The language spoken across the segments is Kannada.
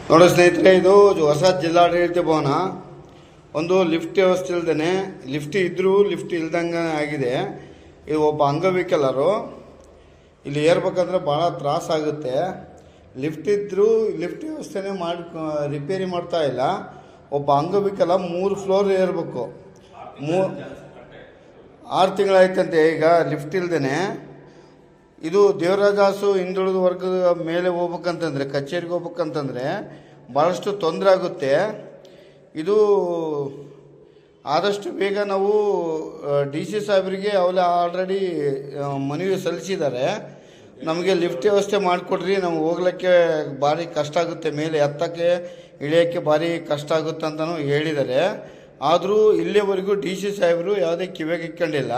ನೋಡಿ ಸ್ನೇಹಿತರೆ, ಇದು ಹೊಸ ಜಿಲ್ಲಾಡಳಿತ ಭವನ. ಒಂದು ಲಿಫ್ಟ್ ವ್ಯವಸ್ಥೆ ಇಲ್ದೇ, ಲಿಫ್ಟ್ ಇದ್ರೂ ಲಿಫ್ಟ್ ಇಲ್ದಂಗೆ ಆಗಿದೆ. ಇದು ಒಬ್ಬ ಅಂಗವಿಕಲರು ಇಲ್ಲಿ ಏರ್ಬೇಕಂದ್ರೆ ಭಾಳ ತ್ರಾಸಾಗುತ್ತೆ. ಲಿಫ್ಟ್ ಇದ್ದರೂ ಲಿಫ್ಟ್ ವ್ಯವಸ್ಥೆನೇ ರಿಪೇರಿ ಮಾಡ್ತಾ ಇಲ್ಲ. ಒಬ್ಬ ಅಂಗವಿಕಲ 3 ಫ್ಲೋರ್ ಏರ್ಬೇಕು. 6 ತಿಂಗಳಾಯ್ತಂತೆ ಈಗ ಲಿಫ್ಟ್ ಇಲ್ದೇ. ಇದು ದೇವರಾಜಾಸು ಹಿಂದುಳಿದ ವರ್ಗದ ಮೇಲೆ ಹೋಗ್ಬೇಕಂತಂದರೆ, ಕಚೇರಿಗೆ ಹೋಗ್ಬೇಕಂತಂದರೆ ಭಾಳಷ್ಟು ತೊಂದರೆ ಆಗುತ್ತೆ. ಇದು ಆದಷ್ಟು ಬೇಗ ನಾವು DC ಸಾಹೇಬರಿಗೆ ಆಲ್ರೆಡಿ ಮನವಿ ಸಲ್ಲಿಸಿದ್ದಾರೆ. ನಮಗೆ ಲಿಫ್ಟ್ ವ್ಯವಸ್ಥೆ ಮಾಡಿಕೊಡ್ರಿ, ನಾವು ಹೋಗ್ಲಿಕ್ಕೆ ಭಾರಿ ಕಷ್ಟ ಆಗುತ್ತೆ, ಮೇಲೆ ಎತ್ತಕ್ಕೆ ಇಳಿಯೋಕ್ಕೆ ಭಾರಿ ಕಷ್ಟ ಆಗುತ್ತೆ ಅಂತಲೂ ಹೇಳಿದ್ದಾರೆ. ಆದರೂ ಇಲ್ಲಿಯವರೆಗೂ DC ಸಾಹೇಬರು ಯಾವುದೇ ಕಿವಿಗೆ ಇಕ್ಕೊಂಡಿಲ್ಲ.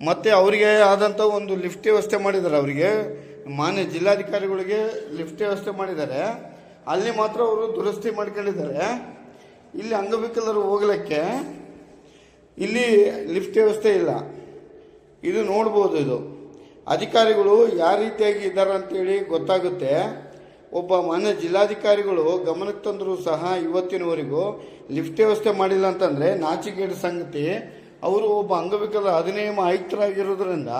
ಮತ್ತು ಅವರಿಗೆ ಆದಂಥ ಒಂದು ಲಿಫ್ಟ್ ವ್ಯವಸ್ಥೆ ಮಾಡಿದ್ದಾರೆ. ಅವರಿಗೆ ಮಾನ್ಯ ಜಿಲ್ಲಾಧಿಕಾರಿಗಳಿಗೆ ಲಿಫ್ಟ್ ವ್ಯವಸ್ಥೆ ಮಾಡಿದ್ದಾರೆ. ಅಲ್ಲಿ ಮಾತ್ರ ಅವರು ದುರಸ್ತಿ ಮಾಡ್ಕೊಂಡಿದ್ದಾರೆ. ಇಲ್ಲಿ ಅಂಗವಿಕಲರು ಹೋಗ್ಲಿಕ್ಕೆ ಇಲ್ಲಿ ಲಿಫ್ಟ್ ವ್ಯವಸ್ಥೆ ಇಲ್ಲ. ಇದು ನೋಡ್ಬೋದು. ಇದು ಅಧಿಕಾರಿಗಳು ಯಾವ ರೀತಿಯಾಗಿ ಇದ್ದಾರೆ ಅಂತೇಳಿ ಗೊತ್ತಾಗುತ್ತೆ. ಒಬ್ಬ ಮಾನ್ಯ ಜಿಲ್ಲಾಧಿಕಾರಿಗಳು ಗಮನಕ್ಕೆ ತಂದರೂ ಸಹ ಇವತ್ತಿನವರೆಗೂ ಲಿಫ್ಟ್ ವ್ಯವಸ್ಥೆ ಮಾಡಿಲ್ಲ ಅಂತಂದರೆ ನಾಚಿಕೆಗೇಡು ಸಂಗತಿ. ಅವರು ಒಬ್ಬ ಅಂಗವಿಕಲ ಅಧಿನಿಯಮ ಆಯುಕ್ತರಾಗಿರೋದ್ರಿಂದ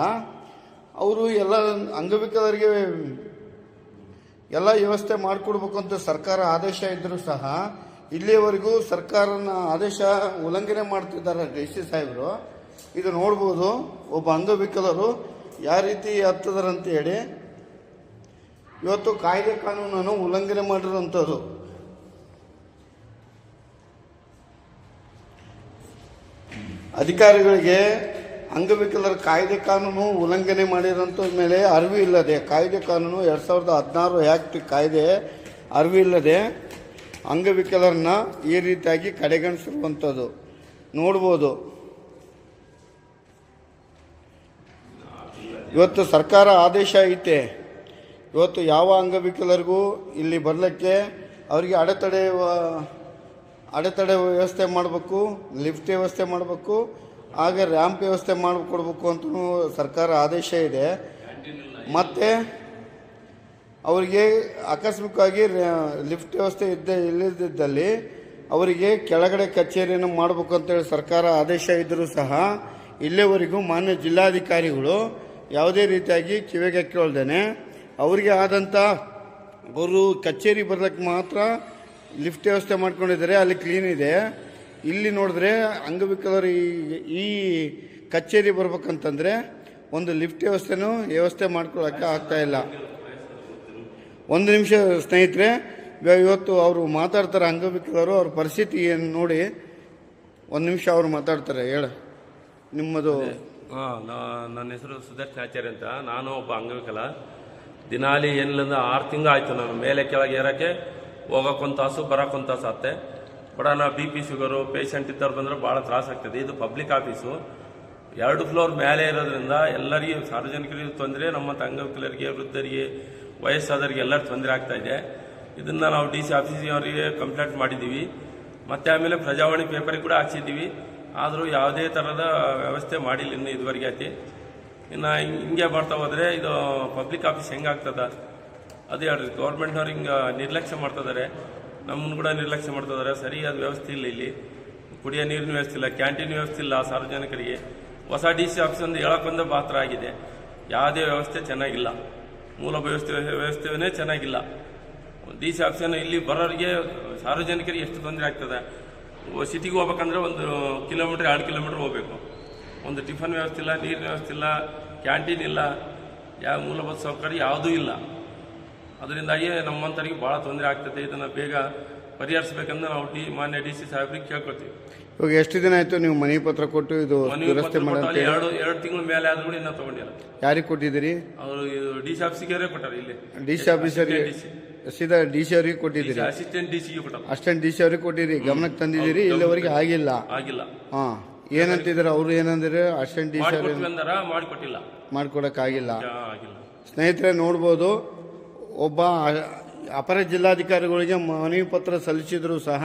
ಅವರು ಎಲ್ಲ ಅಂಗವಿಕಲರಿಗೆ ಎಲ್ಲ ವ್ಯವಸ್ಥೆ ಮಾಡಿಕೊಡ್ಬೇಕು ಅಂತ ಸರ್ಕಾರ ಆದೇಶ ಇದ್ದರೂ ಸಹ ಇಲ್ಲಿಯವರೆಗೂ ಸರ್ಕಾರನ ಆದೇಶ ಉಲ್ಲಂಘನೆ ಮಾಡ್ತಿದ್ದಾರೆ DC ಸಾಹೇಬರು. ಇದು ನೋಡ್ಬೋದು ಒಬ್ಬ ಅಂಗವಿಕಲರು ಯಾವ ರೀತಿ ಹತ್ತದಾರಂತ ಹೇಳಿ. ಇವತ್ತು ಕಾಯ್ದೆ ಕಾನೂನನ್ನು ಉಲ್ಲಂಘನೆ ಮಾಡಿರೋಂಥದ್ದು. ಅಧಿಕಾರಿಗಳಿಗೆ ಅಂಗವಿಕಲರ ಕಾಯ್ದೆ ಕಾನೂನು ಉಲ್ಲಂಘನೆ ಮಾಡಿರೋಂಥ ಮೇಲೆ ಅರಿವು ಇಲ್ಲದೆ, ಕಾಯ್ದೆ ಕಾನೂನು 2016 ಆ್ಯಕ್ಟ್ ಕಾಯ್ದೆ ಅರಿವು ಇಲ್ಲದೆ ಅಂಗವಿಕಲರನ್ನ ಈ ರೀತಿಯಾಗಿ ಕಡೆಗಣಿಸಿರುವಂಥದ್ದು ನೋಡ್ಬೋದು. ಇವತ್ತು ಸರ್ಕಾರ ಆದೇಶ ಐತೆ. ಇವತ್ತು ಯಾವ ಅಂಗವಿಕಲರಿಗೂ ಇಲ್ಲಿ ಬರಲಿಕ್ಕೆ ಅವರಿಗೆ ಅಡೆತಡೆ ವ್ಯವಸ್ಥೆ ಮಾಡಬೇಕು, ಲಿಫ್ಟ್ ವ್ಯವಸ್ಥೆ ಮಾಡಬೇಕು, ಹಾಗೆ ರ್ಯಾಂಪ್ ವ್ಯವಸ್ಥೆ ಮಾಡಿಕೊಡ್ಬೇಕು ಅಂತಲೂ ಸರ್ಕಾರ ಆದೇಶ ಇದೆ. ಮತ್ತು ಅವರಿಗೆ ಆಕಸ್ಮಿಕವಾಗಿ ಲಿಫ್ಟ್ ವ್ಯವಸ್ಥೆ ಇಲ್ಲದಿದ್ದಲ್ಲಿ ಅವರಿಗೆ ಕೆಳಗಡೆ ಕಚೇರಿಯನ್ನು ಮಾಡಬೇಕು ಅಂತೇಳಿ ಸರ್ಕಾರ ಆದೇಶ ಇದ್ದರೂ ಸಹ ಇಲ್ಲಿವರೆಗೂ ಮಾನ್ಯ ಜಿಲ್ಲಾಧಿಕಾರಿಗಳು ಯಾವುದೇ ರೀತಿಯಾಗಿ ಕಿವಿಗೆ ಕೇಳ್ದೇನೆ ಅವರಿಗೆ ಆದಂಥ ಅವರು ಕಚೇರಿ ಬರಲಿಕ್ಕೆ ಮಾತ್ರ ಲಿಫ್ಟ್ ವ್ಯವಸ್ಥೆ ಮಾಡ್ಕೊಂಡಿದ್ದಾರೆ. ಅಲ್ಲಿ ಕ್ಲೀನ್ ಇದೆ. ಇಲ್ಲಿ ನೋಡಿದ್ರೆ ಅಂಗವಿಕಲರು ಈ ಕಚೇರಿ ಬರ್ಬೇಕಂತಂದರೆ ಒಂದು ಲಿಫ್ಟ್ ವ್ಯವಸ್ಥೆ ಮಾಡ್ಕೊಳ್ಳೋಕ್ಕೆ ಆಗ್ತಾಯಿಲ್ಲ. ಒಂದು ನಿಮಿಷ ಸ್ನೇಹಿತರೆ, ಇವತ್ತು ಅವರು ಮಾತಾಡ್ತಾರೆ ಅಂಗವಿಕಲರು, ಅವ್ರ ಪರಿಸ್ಥಿತಿ ಏನು ನೋಡಿ ಒಂದು ನಿಮಿಷ ಅವರು ಮಾತಾಡ್ತಾರೆ. ನಿಮ್ಮದು? ನನ್ನ ಹೆಸರು ಸುದರ್ಶನ ಆಚಾರ್ಯ ಅಂತ. ನಾನು ಒಬ್ಬ ಅಂಗವಿಕಲ. ದಿನಾಲಿ ಏನಿಲ್ಲ 6 ತಿಂಗಳು ಆಯಿತು ನಾನು ಮೇಲೆ ಕೆಳಗೆ ಏರೋಕ್ಕೆ. ಹೋಗೋಕ್ಕೊಂದು ತಾಸು ಬರೋಕ್ಕೊಂದು ತಾಸು ಆಗುತ್ತೆ. ಬಡ ನಾವು BP ಶುಗರು ಪೇಷಂಟ್ ಇದ್ದವ್ರು ಬಂದರೆ ಭಾಳ ತ್ರಾಸಾಗ್ತದೆ. ಇದು ಪಬ್ಲಿಕ್ ಆಫೀಸು, 2 ಫ್ಲೋರ್ ಮೇಲೆ ಇರೋದ್ರಿಂದ ಎಲ್ಲರಿಗೂ ಸಾರ್ವಜನಿಕರಿಗೂ ತೊಂದರೆ, ನಮ್ಮಂಥ ಅಂಗವಿಕಲರಿಗೆ, ವೃದ್ಧರಿಗೆ, ವಯಸ್ಸಾದವರಿಗೆ ಎಲ್ಲರೂ ತೊಂದರೆ ಆಗ್ತಾಯಿದೆ. ಇದನ್ನು ನಾವು DC ಆಫೀಸಿನವರಿಗೆ ಕಂಪ್ಲೇಂಟ್ ಮಾಡಿದ್ದೀವಿ. ಮತ್ತು ಆಮೇಲೆ ಪ್ರಜಾವಾಣಿ ಪೇಪರಿಗೆ ಕೂಡ ಹಾಕ್ಸಿದ್ದೀವಿ. ಆದರೂ ಯಾವುದೇ ಥರದ ವ್ಯವಸ್ಥೆ ಮಾಡಿಲ್ಲ ಇನ್ನು ಇದುವರೆಗೆ ಐತಿ. ಇನ್ನು ಹಿಂಗೆ ಮಾಡ್ತಾ ಹೋದರೆ ಇದು ಪಬ್ಲಿಕ್ ಆಫೀಸ್ ಹೆಂಗಾಗ್ತದ ಅದು ಹೇಳ್ರಿ. ಗೌರ್ಮೆಂಟ್ನವ್ರು ಹಿಂಗೆ ನಿರ್ಲಕ್ಷ್ಯ ಮಾಡ್ತಿದ್ದಾರೆ, ನಮ್ಮನ್ನು ಕೂಡ ನಿರ್ಲಕ್ಷ್ಯ ಮಾಡ್ತಿದ್ದಾರೆ. ಸರಿಯಾದ ವ್ಯವಸ್ಥೆ ಇಲ್ಲ. ಇಲ್ಲಿ ಕುಡಿಯೋ ನೀರಿನ ವ್ಯವಸ್ಥೆ ಇಲ್ಲ, ಕ್ಯಾಂಟೀನ್ ವ್ಯವಸ್ಥೆ ಇಲ್ಲ ಸಾರ್ವಜನಿಕರಿಗೆ. ಹೊಸ DC ಆಫೀಸ್ ಒಂದು ಹೇಳೋಕ್ಕೊಂದೇ ಮಾತ್ರ ಆಗಿದೆ. ಯಾವುದೇ ವ್ಯವಸ್ಥೆ ಚೆನ್ನಾಗಿಲ್ಲ, ಮೂಲ ವ್ಯವಸ್ಥೆಯೇ ಚೆನ್ನಾಗಿಲ್ಲ. DC ಆಫೀಸನ್ನು ಇಲ್ಲಿ ಬರೋರಿಗೆ ಸಾರ್ವಜನಿಕರಿಗೆ ಎಷ್ಟು ತೊಂದರೆ ಆಗ್ತದೆ. ಸಿಟಿಗೆ ಹೋಗ್ಬೇಕಂದ್ರೆ 1 ಕಿಲೋಮೀಟ್ರ್ 2 ಕಿಲೋಮೀಟ್ರ್ ಹೋಗಬೇಕು. ಒಂದು ಟಿಫನ್ ವ್ಯವಸ್ಥೆ ಇಲ್ಲ, ನೀರಿನ ವ್ಯವಸ್ಥೆ ಇಲ್ಲ, ಕ್ಯಾಂಟೀನ್ ಇಲ್ಲ, ಯಾವ ಮೂಲಭೂತ ಸೌಕರ್ಯ ಯಾವುದೂ ಇಲ್ಲ. ಅದರಿಂದಾಗಿ ನಮ್ಮಂಥವ್ರಿಗೆ ಭಾಳ ತೊಂದರೆ ಆಗ್ತದೆ. ಇದನ್ನು ಬೇಗ ಪರಿಹರಿಸಬೇಕಂದ್ರೆ ನಾವು ಮಾನ್ಯ DC ಸಾಹೇಬ್ರಿಗೆ ಕೇಳ್ಕೊತೀವಿ. ಇವಾಗ ಎಷ್ಟು ದಿನ ಆಯಿತು ನೀವು ಮನವಿ ಪತ್ರ ಕೊಟ್ಟು ಇದು ದುರಸ್ತಿ ಮಾಡಿ? 2 ತಿಂಗಳ ಮೇಲೆ ಆದ್ರೂ ಕೂಡ ಇನ್ನೂ ತೊಗೊಂಡಿಲ್ಲ. ಯಾರಿಗೆ ಕೊಟ್ಟಿದ್ದೀರಿ? ಅವರು DC ಆಫೀಸಿಗೆ ಕೊಟ್ಟಾರೆ. ಇಲ್ಲಿ DC ಆಫೀಸರಿಗೆ ಸೀದಾ DC ಅವರಿಗೆ ಕೊಟ್ಟಿದ್ದೀರಿ? ಅಸಿಸ್ಟೆಂಟ್ DCಗೆ ಕೊಟ್ಟಾರೆ. ಅಸಿಸ್ಟೆಂಟ್ DC ಅವರಿಗೆ ಕೊಟ್ಟಿರಿ, ಗಮನಕ್ಕೆ ತಂದಿದ್ದೀರಿ? ಇಲ್ಲಿವರೆಗೆ ಆಗಿಲ್ಲ. ಹಾಂ, ಏನಂತಿದ್ದಾರೆ ಅವರು? ಏನಂದ್ರೆ ಅಸಿಸ್ಟೆಂಟ್ DC ಮಾಡಿಕೊಟ್ಟಿಲ್ಲ, ಮಾಡಿಕೊಡಕ್ಕಾಗಿಲ್ಲ. ಸ್ನೇಹಿತರೆ ನೋಡ್ಬೋದು, ಒಬ್ಬ ಅಪರ ಜಿಲ್ಲಾಧಿಕಾರಿಗಳಿಗೆ ಮನವಿ ಪತ್ರ ಸಲ್ಲಿಸಿದರೂ ಸಹ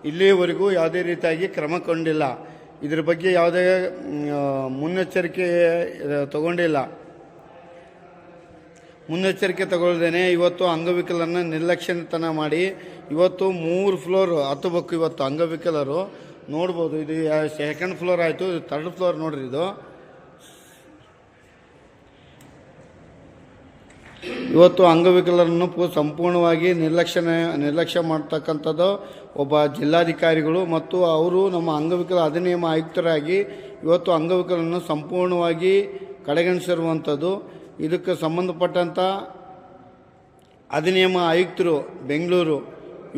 ಇಲ್ಲಿಯವರೆಗೂ ಯಾವುದೇ ರೀತಿಯಾಗಿ ಕ್ರಮ ಕೊಂಡಿಲ್ಲ. ಇದ್ರ ಬಗ್ಗೆ ಯಾವುದೇ ಮುನ್ನೆಚ್ಚರಿಕೆ ತಗೊಂಡಿಲ್ಲ. ಮುನ್ನೆಚ್ಚರಿಕೆ ತಗೊಳ್ದೇನೆ ಇವತ್ತು ಅಂಗವಿಕಲರನ್ನ ನಿರ್ಲಕ್ಷ್ಯತನ ಮಾಡಿ ಇವತ್ತು 3 ಫ್ಲೋರ್ ಹತ್ತಬೇಕು. ಇವತ್ತು ಅಂಗವಿಕಲರು ನೋಡ್ಬೋದು, ಇದು 2nd ಫ್ಲೋರ್ ಆಯಿತು, ಇದು 3rd ಫ್ಲೋರ್ ನೋಡ್ರಿ. ಇದು ಇವತ್ತು ಅಂಗವಿಕಲರನ್ನು ಸಂಪೂರ್ಣವಾಗಿ ನಿರ್ಲಕ್ಷ್ಯ ಮಾಡ್ತಕ್ಕಂಥದ್ದು ಒಬ್ಬ ಜಿಲ್ಲಾಧಿಕಾರಿಗಳು ಮತ್ತು ಅವರು ನಮ್ಮ ಅಂಗವಿಕಲ ಅಧಿನಿಯಮ ಆಯುಕ್ತರಾಗಿ ಇವತ್ತು ಅಂಗವಿಕಲರನ್ನು ಸಂಪೂರ್ಣವಾಗಿ ಕಡೆಗಣಿಸಿರುವಂಥದ್ದು. ಇದಕ್ಕೆ ಸಂಬಂಧಪಟ್ಟಂಥ ಅಧಿನಿಯಮ ಆಯುಕ್ತರು ಬೆಂಗಳೂರು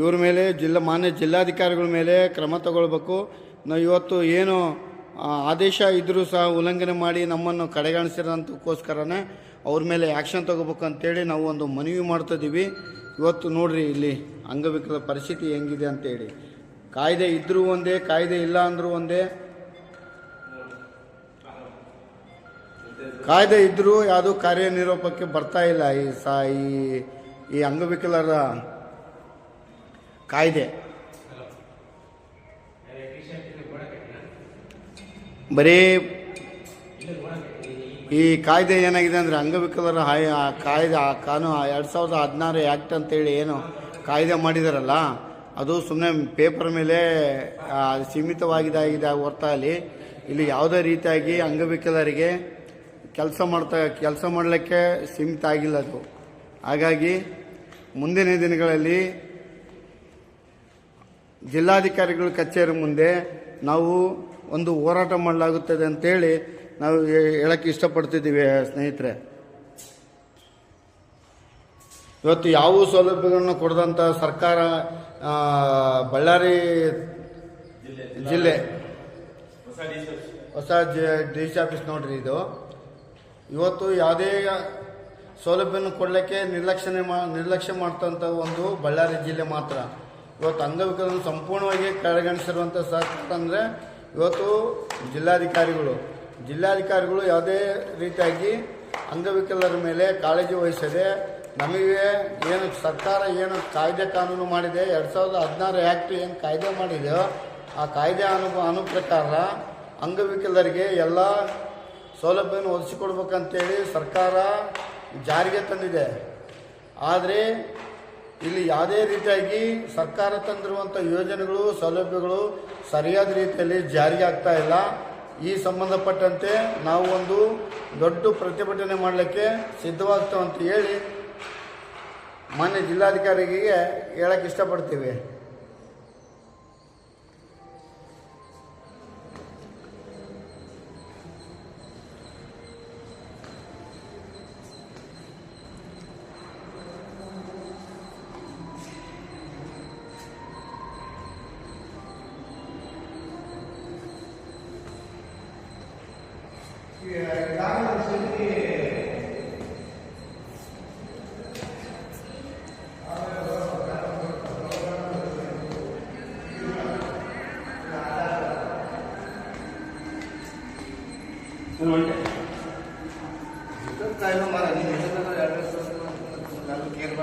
ಇವ್ರ ಮೇಲೆ ಮಾನ್ಯ ಜಿಲ್ಲಾಧಿಕಾರಿಗಳ ಮೇಲೆ ಕ್ರಮ ತಗೊಳ್ಬೇಕು. ನಾವು ಇವತ್ತು ಏನು ಆದೇಶ ಇದ್ದರೂ ಸಹ ಉಲ್ಲಂಘನೆ ಮಾಡಿ ನಮ್ಮನ್ನು ಕಡೆಗಣಿಸಿರೋಂಥಕ್ಕೋಸ್ಕರನೇ ಅವ್ರ ಮೇಲೆ ಆ್ಯಕ್ಷನ್ ತಗೋಬೇಕು ಅಂತೇಳಿ ನಾವು ಒಂದು ಮನವಿ ಮಾಡ್ತಿದ್ದೀವಿ. ಇವತ್ತು ನೋಡ್ರಿ ಇಲ್ಲಿ ಅಂಗವಿಕಲ ಪರಿಸ್ಥಿತಿ ಹೆಂಗಿದೆ ಅಂತೇಳಿ. ಕಾಯ್ದೆ ಇದ್ದರೂ ಒಂದೇ, ಕಾಯ್ದೆ ಇಲ್ಲ ಅಂದರೂ ಒಂದೇ. ಕಾಯ್ದೆ ಇದ್ದರೂ ಯಾವುದೂ ಕಾರ್ಯನಿರೂಪಕ್ಕೆ ಬರ್ತಾ ಇಲ್ಲ ಈ ಅಂಗವಿಕಲರ ಕಾಯ್ದೆ. ಬರೀ ಈ ಕಾಯ್ದೆ ಏನಾಗಿದೆ ಅಂದರೆ ಅಂಗವಿಕಲರ ಕಾಯ್ದೆ ಕಾನೂನು 2016 ಆ್ಯಕ್ಟ್ ಅಂತೇಳಿ ಏನು ಕಾಯ್ದೆ ಮಾಡಿದಾರಲ್ಲ, ಅದು ಸುಮ್ಮನೆ ಪೇಪರ್ ಮೇಲೆ ಸೀಮಿತವಾಗಿದೆ ಹೊರತಾಗಿ ಇಲ್ಲಿ ಯಾವುದೇ ರೀತಿಯಾಗಿ ಅಂಗವಿಕಲರಿಗೆ ಕೆಲಸ ಮಾಡಲಿಕ್ಕೆ ಸೀಮಿತ ಆಗಿಲ್ಲ ಅದು. ಹಾಗಾಗಿ ಮುಂದಿನ ದಿನಗಳಲ್ಲಿ ಜಿಲ್ಲಾಧಿಕಾರಿಗಳ ಕಚೇರಿ ಮುಂದೆ ನಾವು ಒಂದು ಹೋರಾಟ ಮಾಡಲಾಗುತ್ತದೆ ಅಂತೇಳಿ ನಾವು ಹೇಳಕ್ಕೆ ಇಷ್ಟಪಡ್ತಿದ್ದೀವಿ ಸ್ನೇಹಿತರೆ. ಇವತ್ತು ಯಾವ ಸೌಲಭ್ಯಗಳನ್ನು ಕೊಡದಂಥ ಸರ್ಕಾರ ಬಳ್ಳಾರಿ ಜಿಲ್ಲೆ ಹೊಸ ಡಿ.ಸಿ ಆಫೀಸ್ ನೋಡ್ರಿ, ಇದು ಇವತ್ತು ಯಾವುದೇ ಸೌಲಭ್ಯವನ್ನು ಕೊಡಲಿಕ್ಕೆ ನಿರ್ಲಕ್ಷ್ಯ ಮಾಡ್ತಂಥ ಒಂದು ಬಳ್ಳಾರಿ ಜಿಲ್ಲೆ ಮಾತ್ರ. ಇವತ್ತು ಅಂಗವಿಕಲರನ್ನು ಸಂಪೂರ್ಣವಾಗಿ ಕಡೆಗಣಿಸಿರುವಂಥ ಸರ್ಕಾರ ಅಂದರೆ ಇವತ್ತು ಜಿಲ್ಲಾಧಿಕಾರಿಗಳು ಯಾವುದೇ ರೀತಿಯಾಗಿ ಅಂಗವಿಕಲರ ಮೇಲೆ ಕಾಳಜಿ ವಹಿಸದೆ ನಮಗೆ ಏನು ಸರ್ಕಾರ ಏನು ಕಾಯ್ದೆ ಕಾನೂನು ಮಾಡಿದೆ 2016 ಆ್ಯಕ್ಟ್ ಏನು ಕಾಯ್ದೆ ಮಾಡಿದೆಯೋ ಆ ಕಾಯ್ದೆ ಪ್ರಕಾರ ಅಂಗವಿಕಲರಿಗೆ ಎಲ್ಲ ಸೌಲಭ್ಯವನ್ನು ಒದಗಿಸಿಕೊಡ್ಬೇಕಂತೇಳಿ ಸರ್ಕಾರ ಜಾರಿಗೆ ತಂದಿದೆ. ಆದರೆ ಇಲ್ಲಿ ಯಾವುದೇ ರೀತಿಯಾಗಿ ಸರ್ಕಾರ ತಂದಿರುವಂಥ ಯೋಜನೆಗಳು ಸೌಲಭ್ಯಗಳು ಸರಿಯಾದ ರೀತಿಯಲ್ಲಿ ಜಾರಿಗೆ ಆಗ್ತಾ ಇಲ್ಲ. ಈ ಸಂಬಂಧಪಟ್ಟಂತೆ ನಾವು ಒಂದು ದೊಡ್ಡ ಪ್ರತಿಭಟನೆ ಮಾಡಲಿಕ್ಕೆ ಸಿದ್ಧವಾಗ್ತಾವಂತ ಹೇಳಿ ಮಾನ್ಯ ಜಿಲ್ಲಾಧಿಕಾರಿಗೆ ಹೇಳಕ್ಕೆ ಇಷ್ಟಪಡ್ತೀವಿ. ಕೇರ್